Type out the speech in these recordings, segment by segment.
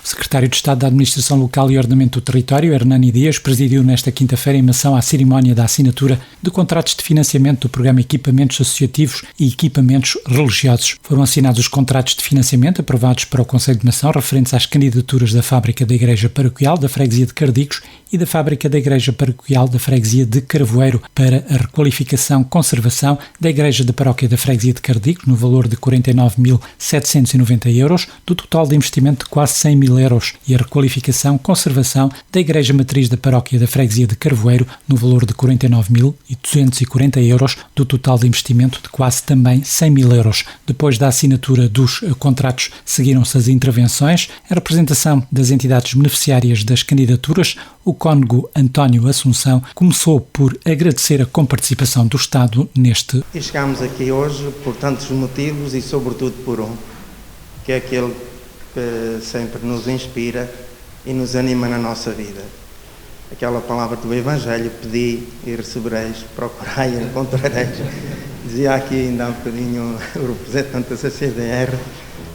O secretário de Estado da Administração Local e Ordenamento do Território, Hernani Dias, presidiu nesta quinta-feira em Mação a cerimónia da assinatura de contratos de financiamento do programa Equipamentos Associativos e Equipamentos Religiosos. Foram assinados os contratos de financiamento aprovados para o Conselho de Mação referentes às candidaturas da Fábrica da Igreja Paroquial da Freguesia de Cardigos e da Fábrica da Igreja Paroquial da Freguesia de Carvoeiro para a requalificação e conservação da Igreja da Paróquia da Freguesia de Cardigos no valor de 49.790 euros, do total de investimento de quase 100 mil euros, e a requalificação e conservação da Igreja Matriz da Paróquia da Freguesia de Carvoeiro no valor de 49.240 euros, do total de investimento de quase também 100 mil euros. Depois da assinatura dos contratos, seguiram-se as intervenções, a representação das entidades beneficiárias das candidaturas. O cônego António Assunção começou por agradecer a comparticipação do Estado neste. E chegámos aqui hoje por tantos motivos e sobretudo por um, que é aquele que sempre nos inspira e nos anima na nossa vida. Aquela palavra do Evangelho: pedi e recebereis, procurai e encontrareis. Dizia aqui ainda há um bocadinho o representante da CCDR,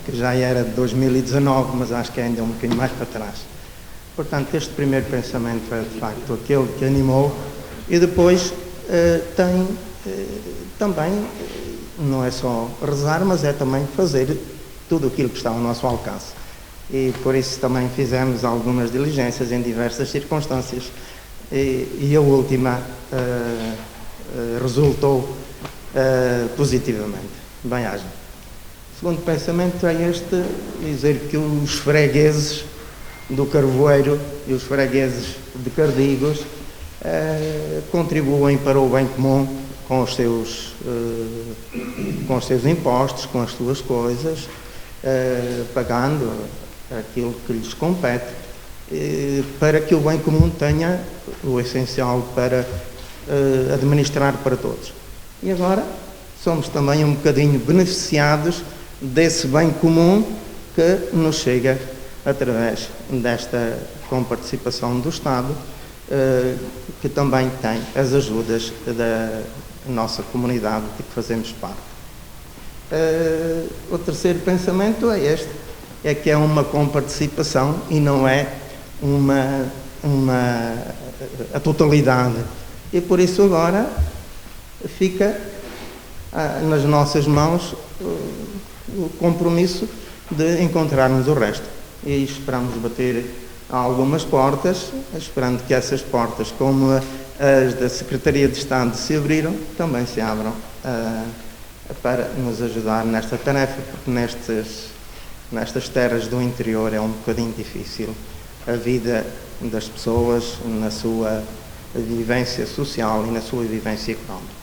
que já era de 2019, mas acho que ainda é um bocadinho mais para trás. Portanto, este primeiro pensamento é de facto aquele que animou, e depois tem também, não é só rezar, mas é também fazer tudo aquilo que está ao nosso alcance. E por isso também fizemos algumas diligências em diversas circunstâncias, e a última resultou positivamente. Bem-aja. O segundo pensamento é este: dizer que os fregueses do Carvoeiro e os fregueses de Cardigos contribuem para o bem comum com os seus impostos, com as suas coisas, pagando aquilo que lhes compete, para que o bem comum tenha o essencial para administrar para todos. E agora somos também um bocadinho beneficiados desse bem comum que nos chega através desta comparticipação do Estado, que também tem as ajudas da nossa comunidade de que fazemos parte. O terceiro pensamento é este: é que é uma comparticipação e não é a totalidade. E por isso agora fica nas nossas mãos o compromisso de encontrarmos o resto. E esperamos bater a algumas portas, esperando que essas portas, como as da Secretaria de Estado se abriram, também se abram para nos ajudar nesta tarefa, porque nestas terras do interior é um bocadinho difícil a vida das pessoas na sua vivência social e na sua vivência económica.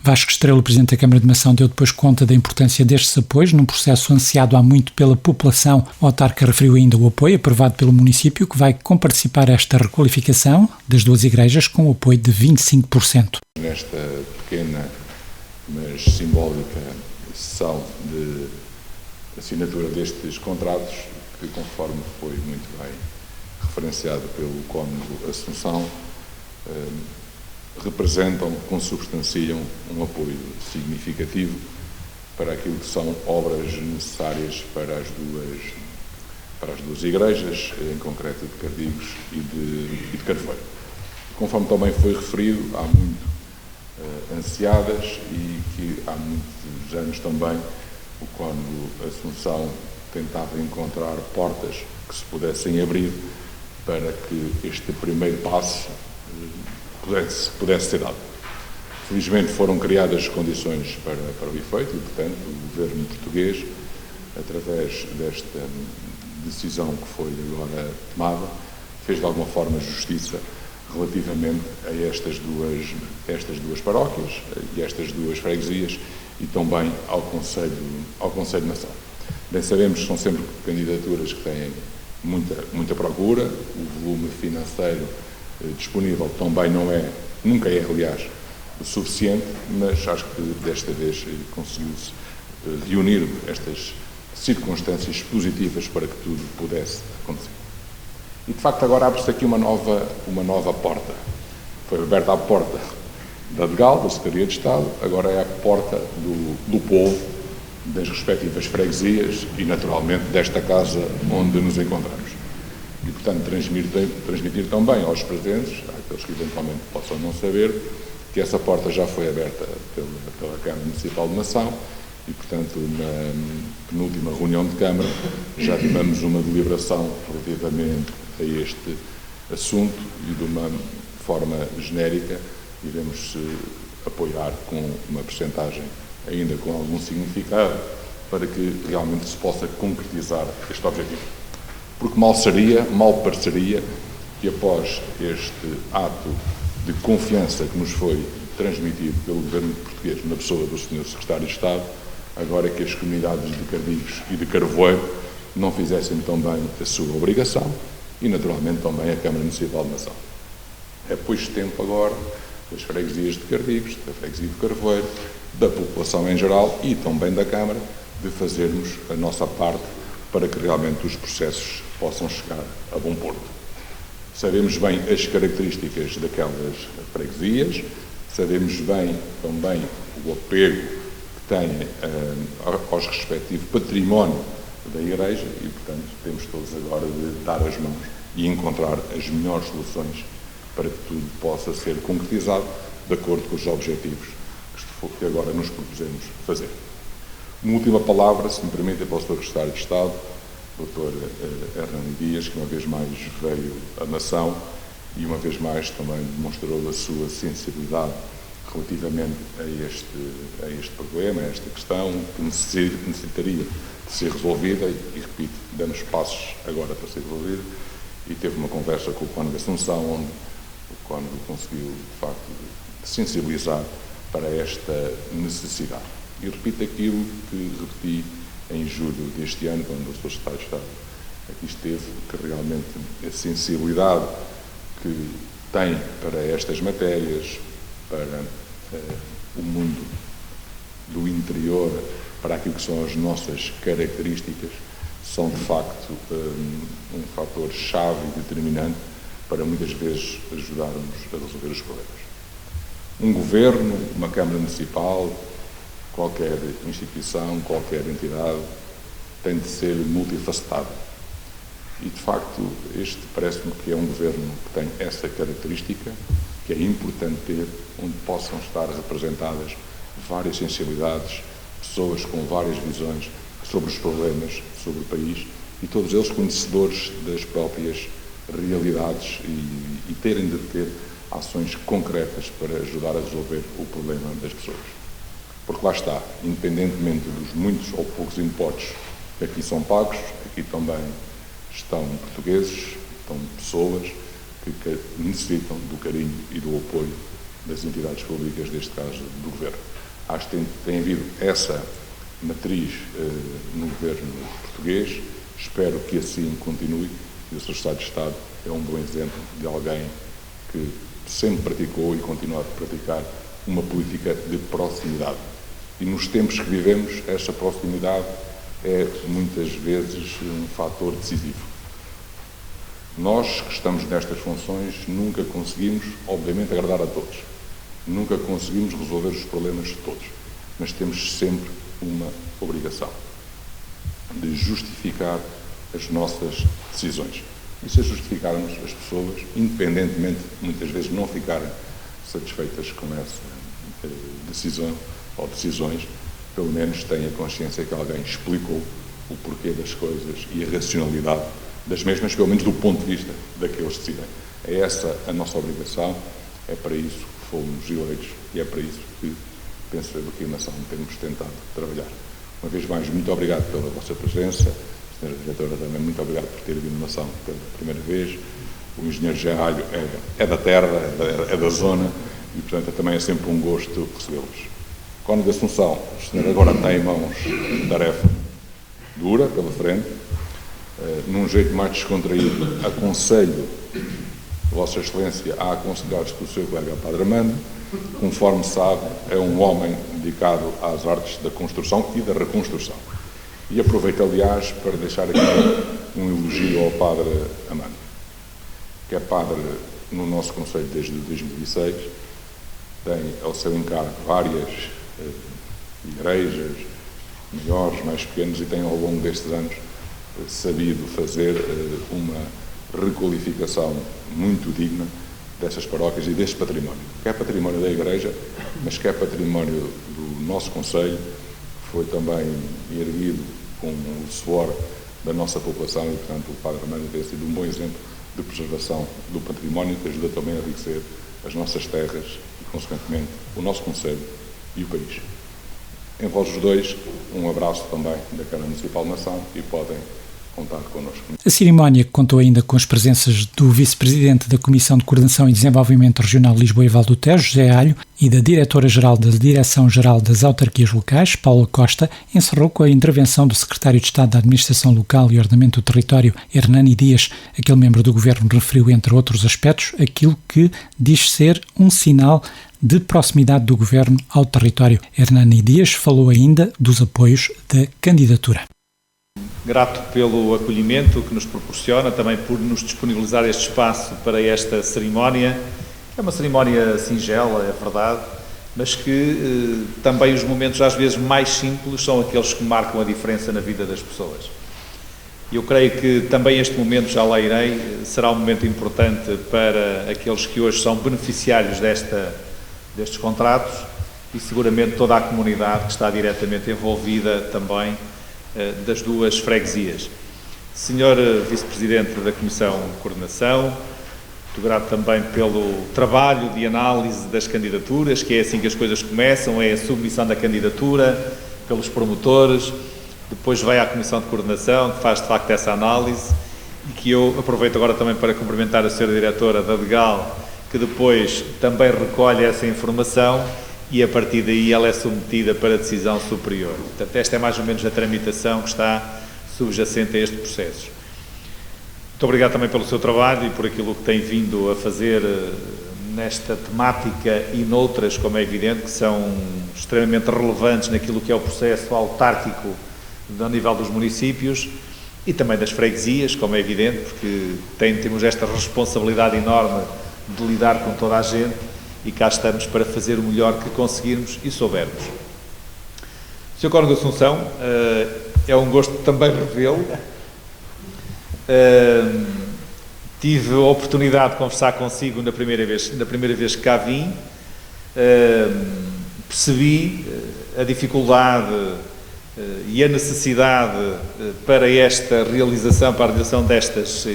Vasco Estrela, o Presidente da Câmara de Mação, deu depois conta da importância destes apoios num processo ansiado há muito pela população. O autarca referiu ainda o apoio aprovado pelo município, que vai comparticipar esta requalificação das duas igrejas com o apoio de 25%. Nesta pequena, mas simbólica sessão de assinatura destes contratos, que conforme foi muito bem referenciado pelo cônego Assunção, representam, consubstanciam um apoio significativo para aquilo que são obras necessárias para as duas igrejas, em concreto de Cardigos e de Carvoeiro. Conforme também foi referido, há muito ansiadas, e que há muitos anos também o cônego Assunção tentava encontrar portas que se pudessem abrir para que este primeiro passo pudesse ser dado. Felizmente foram criadas condições para o efeito e, portanto, o governo português, através desta decisão que foi agora tomada, fez de alguma forma justiça relativamente a estas duas paróquias e estas duas freguesias, e também ao Conselho de Mação. Bem sabemos que são sempre candidaturas que têm muita procura, o volume financeiro disponível também nunca é, aliás, o suficiente, mas acho que desta vez conseguiu-se reunir estas circunstâncias positivas para que tudo pudesse acontecer. E, de facto, agora abre-se aqui uma nova porta. Foi aberta a porta da DGAL, da Secretaria de Estado, agora é a porta do povo, das respectivas freguesias e, naturalmente, desta casa onde nos encontramos. e, portanto, transmitir também aos presentes, àqueles que eventualmente possam não saber, que essa porta já foi aberta pela Câmara Municipal de Mação e, portanto, na penúltima reunião de Câmara já tivemos uma deliberação relativamente a este assunto e, de uma forma genérica, iremos apoiar com uma percentagem ainda com algum significado para que realmente se possa concretizar este objetivo. Porque mal pareceria que após este ato de confiança que nos foi transmitido pelo Governo português na pessoa do Sr. Secretário de Estado, agora que as comunidades de Cardigos e de Carvoeiro não fizessem também a sua obrigação e, naturalmente, também a Câmara Municipal de Mação. É, pois, tempo agora das freguesias de Cardigos, da freguesia de Carvoeiro, da população em geral e também da Câmara, de fazermos a nossa parte para que realmente os processos possam chegar a bom porto. Sabemos bem as características daquelas freguesias, sabemos bem também o apego que têm aos respectivos património da Igreja e, portanto, temos todos agora de dar as mãos e encontrar as melhores soluções para que tudo possa ser concretizado de acordo com os objetivos que agora nos propusemos fazer. Uma última palavra, se me permitem, para o Sr. Secretário de Estado, Dr. Hernani Dias, que uma vez mais veio à nação e uma vez mais também demonstrou a sua sensibilidade relativamente a este problema, a esta questão que necessitaria de ser resolvida e repito, damos passos agora para ser resolvida e teve uma conversa com o Cônego Assunção onde o Cônego conseguiu, de facto, sensibilizar para esta necessidade. E repito aquilo que repeti em julho deste ano, quando o Sr. Secretário de Estado aqui esteve, que realmente a sensibilidade que tem para estas matérias, para o mundo do interior, para aquilo que são as nossas características, são de facto um fator chave e determinante para muitas vezes ajudarmos a resolver os problemas. Um governo, uma Câmara Municipal, qualquer instituição, qualquer entidade, tem de ser multifacetada. E, de facto, este parece-me que é um governo que tem essa característica, que é importante ter, onde possam estar representadas várias sensibilidades, pessoas com várias visões sobre os problemas, sobre o país, e todos eles conhecedores das próprias realidades e terem de ter ações concretas para ajudar a resolver o problema das pessoas. Porque lá está, independentemente dos muitos ou poucos impostos que aqui são pagos, aqui também estão portugueses, estão pessoas que necessitam do carinho e do apoio das entidades públicas, neste caso do Governo. Acho que tem havido essa matriz no Governo português, espero que assim continue e o Sr. Secretário de Estado é um bom exemplo de alguém que sempre praticou e continua a praticar uma política de proximidade. E nos tempos que vivemos, esta proximidade é muitas vezes um fator decisivo. Nós que estamos nestas funções nunca conseguimos, obviamente, agradar a todos. Nunca conseguimos resolver os problemas de todos. Mas temos sempre uma obrigação de justificar as nossas decisões. E se justificarmos as pessoas, independentemente, muitas vezes, não ficarem satisfeitas com essa decisão ou decisões, pelo menos tenha consciência que alguém explicou o porquê das coisas e a racionalidade das mesmas, pelo menos do ponto de vista daqueles que decidem. É essa a nossa obrigação, é para isso que fomos eleitos e é para isso que, penso eu, aqui na nação temos tentado trabalhar. Uma vez mais, muito obrigado pela vossa presença. Sra. Diretora, também muito obrigado por ter vindo na nação pela primeira vez. O engenheiro Gerralho é da terra, é da zona e, portanto, também é sempre um gosto recebê-los. Cônego Assunção, o senhor agora tem em mãos tarefa dura pela frente, num jeito mais descontraído, aconselho Vossa Excelência a aconselhar-se com o seu colega Padre Armando, conforme sabe, é um homem dedicado às artes da construção e da reconstrução. E aproveito, aliás, para deixar aqui um elogio ao Padre Armando, que é padre no nosso Conselho desde 2006, tem ao seu encargo várias igrejas, maiores, mais pequenas, e tem ao longo destes anos sabido fazer uma requalificação muito digna dessas paróquias e deste património, que é património da Igreja, mas que é património do nosso Conselho, que foi também erguido com o suor da nossa população e, portanto, o Padre Armando tem sido um bom exemplo de preservação do património que ajuda também a enriquecer as nossas terras e, consequentemente, o nosso Conselho e o país. Envolve os dois, um abraço também da Câmara Municipal de Mação e podem contar connosco. A cerimónia contou ainda com as presenças do Vice-Presidente da Comissão de Coordenação e Desenvolvimento Regional Lisboa e Val do Tejo, José Alho, e da Diretora-Geral da Direção-Geral das Autarquias Locais, Paula Costa. Encerrou com a intervenção do Secretário de Estado da Administração Local e Ordenamento do Território, Hernani Dias. Aquele membro do Governo referiu, entre outros aspectos, aquilo que diz ser um sinal de proximidade do Governo ao território. Hernani Dias falou ainda dos apoios da candidatura. Grato pelo acolhimento que nos proporciona, também por nos disponibilizar este espaço para esta cerimónia. É uma cerimónia singela, é verdade, mas que também os momentos às vezes mais simples são aqueles que marcam a diferença na vida das pessoas. Eu creio que também este momento, já lá irei, será um momento importante para aqueles que hoje são beneficiários destes contratos e seguramente toda a comunidade que está diretamente envolvida também das duas freguesias. Senhor Vice-Presidente da Comissão de Coordenação, muito grato também pelo trabalho de análise das candidaturas, que é assim que as coisas começam, é a submissão da candidatura pelos promotores, depois vai à Comissão de Coordenação, que faz de facto essa análise, e que eu aproveito agora também para cumprimentar a Sra. Diretora da DEGAL, que depois também recolhe essa informação e a partir daí ela é submetida para decisão superior. Portanto, esta é mais ou menos a tramitação que está subjacente a este processo. Muito obrigado também pelo seu trabalho e por aquilo que tem vindo a fazer nesta temática e noutras, como é evidente, que são extremamente relevantes naquilo que é o processo autárquico ao nível dos municípios e também das freguesias, como é evidente, porque temos esta responsabilidade enorme de lidar com toda a gente e cá estamos para fazer o melhor que conseguirmos e soubermos. Sr. Cónigo Assunção, é um gosto também revê-lo. Tive a oportunidade de conversar consigo na primeira vez que cá vim. Percebi a dificuldade e a necessidade para esta realização, para a realização destas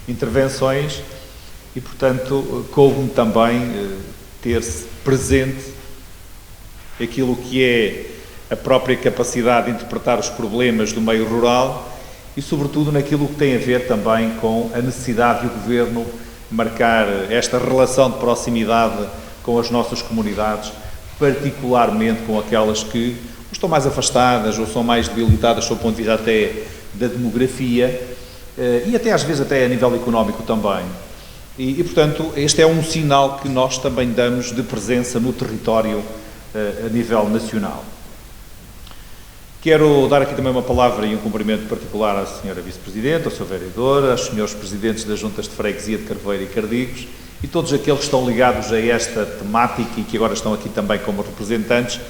intervenções e, portanto, coube-me também ter-se presente aquilo que é a própria capacidade de interpretar os problemas do meio rural e, sobretudo, naquilo que tem a ver também com a necessidade de o Governo marcar esta relação de proximidade com as nossas comunidades, particularmente com aquelas que estão mais afastadas ou são mais debilitadas sob o ponto de vista até da demografia e até às vezes até a nível económico também. E, portanto, este é um sinal que nós também damos de presença no território a nível nacional. Quero dar aqui também uma palavra e um cumprimento particular à Sra. Vice-Presidente, ao Sr. Vereador, aos Srs. Presidentes das Juntas de Freguesia de Carvoeiro e Cardigos e todos aqueles que estão ligados a esta temática e que agora estão aqui também como representantes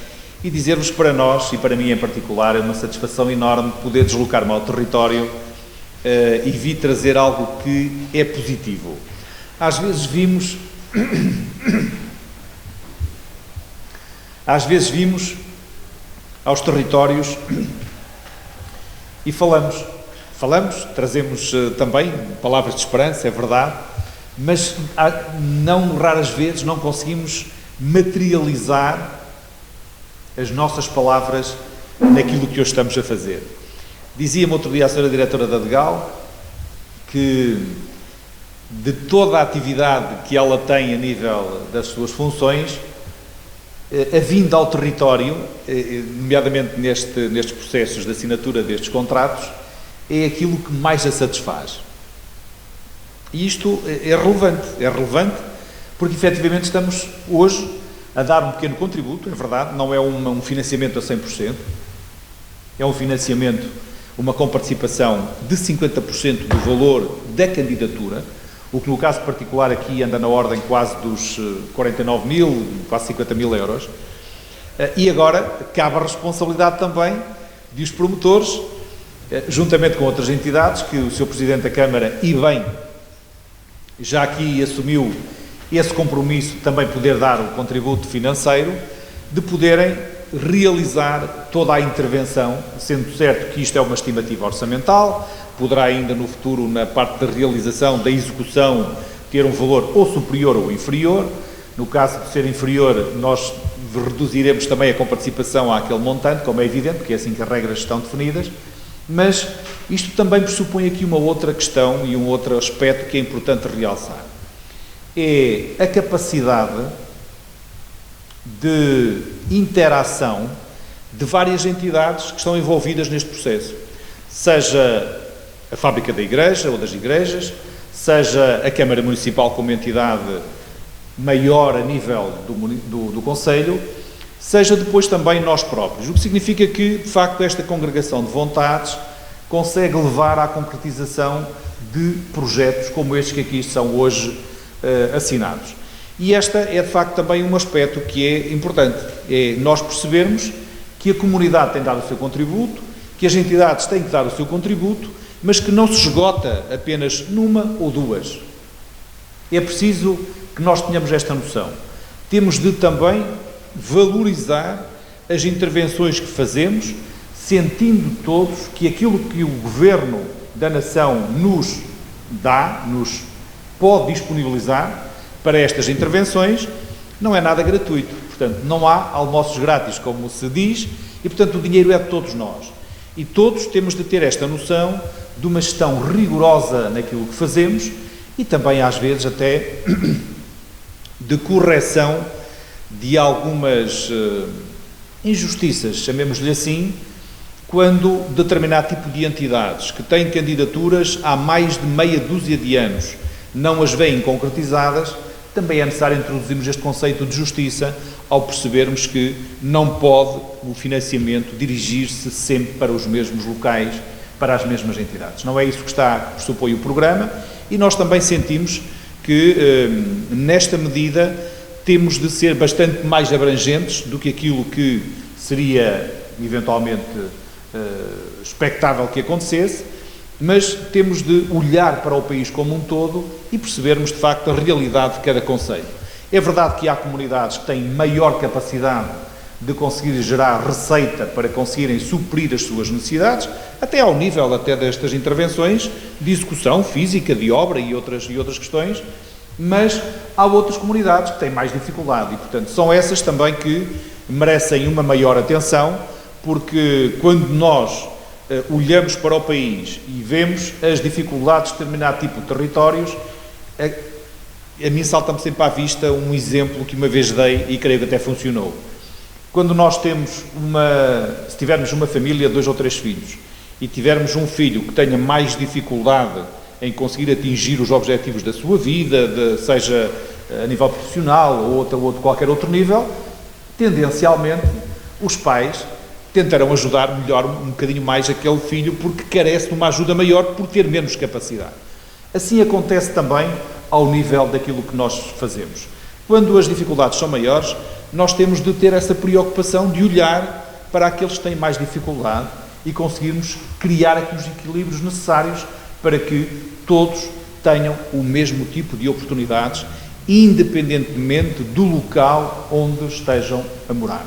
e dizer-vos para nós, e para mim em particular, é uma satisfação enorme poder deslocar-me ao território e vir trazer algo que é positivo. Às vezes vimos aos territórios e falamos, trazemos também palavras de esperança, é verdade, mas não raras vezes não conseguimos materializar as nossas palavras naquilo que hoje estamos a fazer. Dizia-me outro dia a Sra. Diretora da DEGAL que de toda a atividade que ela tem a nível das suas funções, a vinda ao território, nomeadamente nestes processos de assinatura destes contratos, é aquilo que mais a satisfaz. E isto é relevante porque efetivamente estamos hoje a dar um pequeno contributo, é verdade, não é um financiamento a 100%, é um financiamento, uma comparticipação de 50% do valor da candidatura, o que no caso particular aqui anda na ordem quase dos 49 mil, quase 50 mil euros. E agora cabe a responsabilidade também de os promotores, juntamente com outras entidades, que o Sr. Presidente da Câmara, e bem, já aqui assumiu esse compromisso de também poder dar o contributo financeiro, de poderem realizar toda a intervenção, sendo certo que isto é uma estimativa orçamental, poderá ainda no futuro, na parte da realização, da execução, ter um valor ou superior ou inferior. No caso de ser inferior, nós reduziremos também a comparticipação àquele montante, como é evidente, porque é assim que as regras estão definidas, mas isto também pressupõe aqui uma outra questão e um outro aspecto que é importante realçar. É a capacidade de interação de várias entidades que estão envolvidas neste processo, seja a fábrica da Igreja ou das igrejas, seja a Câmara Municipal como entidade maior a nível do Conselho, seja depois também nós próprios, o que significa que, de facto, esta congregação de vontades consegue levar à concretização de projetos como estes que aqui são hoje assinados. E esta é, de facto, também um aspecto que é importante, é nós percebermos que a comunidade tem dado o seu contributo, que as entidades têm que dar o seu contributo, mas que não se esgota apenas numa ou duas. É preciso que nós tenhamos esta noção. Temos de também valorizar as intervenções que fazemos, sentindo todos que aquilo que o Governo da Nação nos dá, nos pode disponibilizar para estas intervenções, não é nada gratuito. Portanto, não há almoços grátis, como se diz, e, portanto, o dinheiro é de todos nós. E todos temos de ter esta noção de uma gestão rigorosa naquilo que fazemos e também, às vezes, até de correção de algumas injustiças, chamemos-lhe assim, quando determinado tipo de entidades que têm candidaturas há mais de meia dúzia de anos não as veem concretizadas, também é necessário introduzirmos este conceito de justiça ao percebermos que não pode o financiamento dirigir-se sempre para os mesmos locais, para as mesmas entidades. Não é isso que pressupõe o programa e nós também sentimos que, nesta medida, temos de ser bastante mais abrangentes do que aquilo que seria, eventualmente, expectável que acontecesse, mas temos de olhar para o país como um todo e percebermos, de facto, a realidade de cada concelho. É verdade que há comunidades que têm maior capacidade de conseguir gerar receita para conseguirem suprir as suas necessidades, até ao nível até destas intervenções de execução física, de obra e outras questões, mas há outras comunidades que têm mais dificuldade e, portanto, são essas também que merecem uma maior atenção, porque quando nós olhamos para o país e vemos as dificuldades de determinado tipo de territórios, a mim salta-me sempre à vista um exemplo que uma vez dei e creio que até funcionou. Quando nós se tivermos uma família de 2 ou 3 filhos e tivermos um filho que tenha mais dificuldade em conseguir atingir os objetivos da sua vida, seja a nível profissional ou de qualquer outro nível, tendencialmente os pais tentarão ajudar melhor um bocadinho mais aquele filho porque carece de uma ajuda maior por ter menos capacidade. Assim acontece também ao nível daquilo que nós fazemos. Quando as dificuldades são maiores, nós temos de ter essa preocupação de olhar para aqueles que têm mais dificuldade e conseguirmos criar aqui os equilíbrios necessários para que todos tenham o mesmo tipo de oportunidades, independentemente do local onde estejam a morar.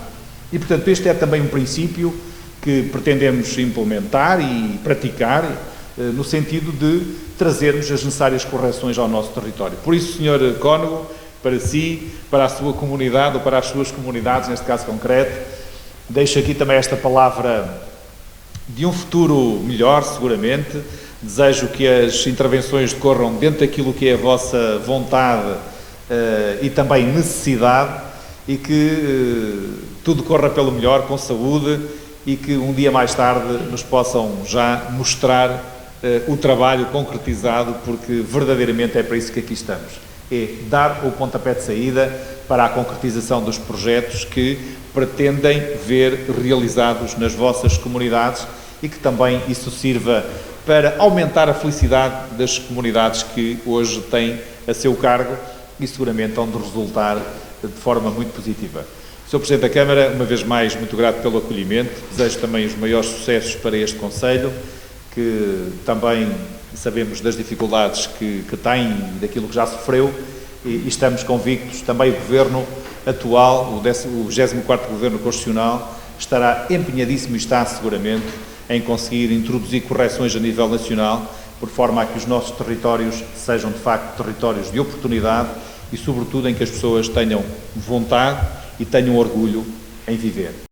E, portanto, este é também um princípio que pretendemos implementar e praticar no sentido de trazermos as necessárias correções ao nosso território. Por isso, Sr. Cónego, para si, para a sua comunidade ou para as suas comunidades, neste caso concreto, deixo aqui também esta palavra de um futuro melhor, seguramente. Desejo que as intervenções decorram dentro daquilo que é a vossa vontade e também necessidade e que tudo corra pelo melhor, com saúde e que um dia mais tarde nos possam já mostrar o trabalho concretizado, porque verdadeiramente é para isso que aqui estamos. É dar o pontapé de saída para a concretização dos projetos que pretendem ver realizados nas vossas comunidades e que também isso sirva para aumentar a felicidade das comunidades que hoje têm a seu cargo e seguramente vão de resultar de forma muito positiva. Sr. Presidente da Câmara, uma vez mais, muito grato pelo acolhimento, desejo também os maiores sucessos para este Conselho, que também sabemos das dificuldades que tem e daquilo que já sofreu, e estamos convictos, também o Governo atual, o 24º Governo Constitucional, estará empenhadíssimo e está seguramente em conseguir introduzir correções a nível nacional, por forma a que os nossos territórios sejam de facto territórios de oportunidade e sobretudo em que as pessoas tenham vontade e tenham orgulho em viver.